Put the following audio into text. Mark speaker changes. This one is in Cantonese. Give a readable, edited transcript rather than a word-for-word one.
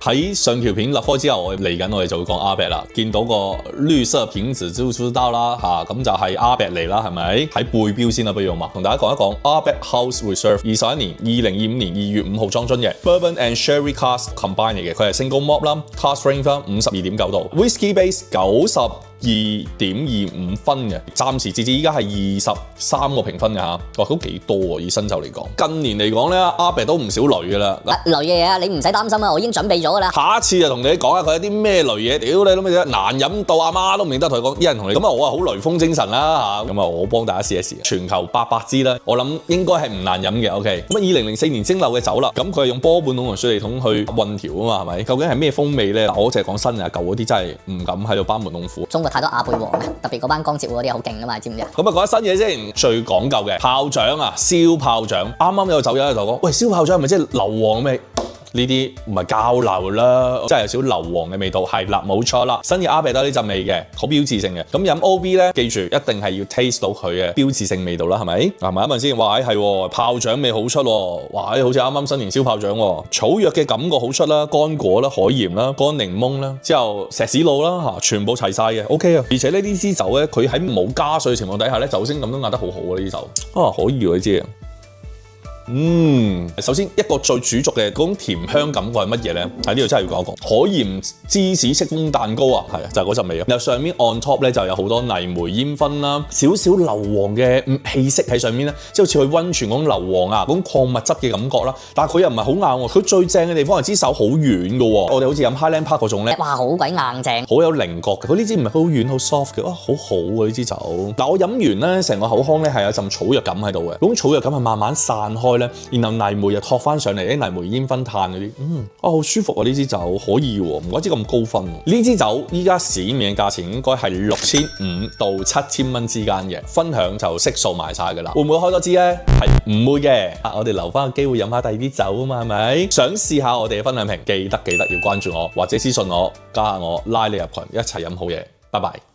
Speaker 1: 喺上條片立科之後，我嚟緊我哋就會講 Ardbeg 啦。見到個綠色瓶子就知道啦嚇，咁就係 Ardbeg 嚟啦，係咪？喺背標先啦，不如嘛，同大家講一講 Ardbeg House Reserve 21年2025年2月5號裝樽嘅 Bourbon and Sherry Cask Combine 嚟嘅，佢係 Single Malt 啦 ，Cask Strength 啦52.9度 ，Whisky Base 92.25分嘅，暫時截至依家係23個評分嘅嚇，哇都幾多喎！以新酒嚟講，近年嚟講咧，Ardbeg 都唔少雷嘅啦。
Speaker 2: 雷嘅嘢啊，你唔使擔心啊，我已經準備咗噶啦。
Speaker 1: 下一次就同你講下佢有啲咩雷嘢，屌你諗咩啫，難飲到阿媽都唔認得同佢講，一人同你咁啊，我啊好雷鋒精神啦嚇，咁啊我幫大家試一試，全球800支啦，我諗應該係唔難飲嘅。OK，咁啊2004年蒸餾嘅酒啦，咁佢係用波本桶同雪梨桶去混調啊嘛，係咪？究竟係咩風味咧？我淨係講新嘅，舊嗰啲真係唔敢喺度班門弄斧。
Speaker 2: 中國太多亞貝王啊，特別嗰班江浙滬嗰啲好勁噶嘛，知唔知啊？
Speaker 1: 咁啊講新嘢先，最講究嘅炮仗啊，燒炮仗。啱啱有個酒友喺度講，喂，燒炮仗係咪即係硫磺味？呢啲唔係交流啦，真係有少硫磺嘅味道，係啦，冇錯啦。新嘅 Ardbeg 都有呢陣味嘅，好標誌性嘅。咁飲 OB 咧，記住一定係要 taste 到佢嘅標誌性味道啦，係咪？係咪？一問先，哇，係炮仗味好出喎，哇，好似啱啱新年燒炮仗喎，草藥嘅感覺好出啦，乾果啦，海鹽啦，乾檸檬啦，之後石屎路啦嚇，全部齊晒嘅 ，OK 啊。而且呢支酒咧，佢喺冇加水嘅情況底下咧，酒精感都壓得好好啊，呢支酒啊，可以喎呢支。首先一個最主軸嘅嗰種甜香感覺係乜嘢咧？喺呢度真係要講一講海鹽芝士戚風蛋糕啊，係啊，就係嗰陣味啊。然後上面 on top 咧就有好多泥煤煙燻啦，少少硫磺嘅氣息喺上面咧，即係好似去溫泉嗰種硫磺啊，嗰種礦物質嘅感覺啦。但係佢又唔係好硬喎，佢最正嘅地方係支手好軟嘅喎。我哋好似飲 Highland Park 嗰種咧，
Speaker 2: 哇，好鬼硬淨，
Speaker 1: 好有棱角嘅。佢呢支唔係好軟好 soft 嘅，哇，好好啊呢支酒。嗱，我飲完咧，成個口腔咧係有陣草藥感喺度嘅，嗰種草藥感係慢慢散開咧，然後泥煤又托翻上嚟，啲泥煤煙燻炭嗰啲，好舒服啊！呢支酒可以喎，唔怪之咁高分。呢支酒依家市面嘅價錢應該係6500到7000蚊之間嘅，分享就悉數賣晒㗎啦。會唔會開多支咧？係唔會嘅。我哋留翻個機會飲下第二啲酒啊嘛，係咪？想試下我哋嘅分享評，記得要關注我，或者私信我，加下我，拉你入群，一齊飲好嘢。拜拜。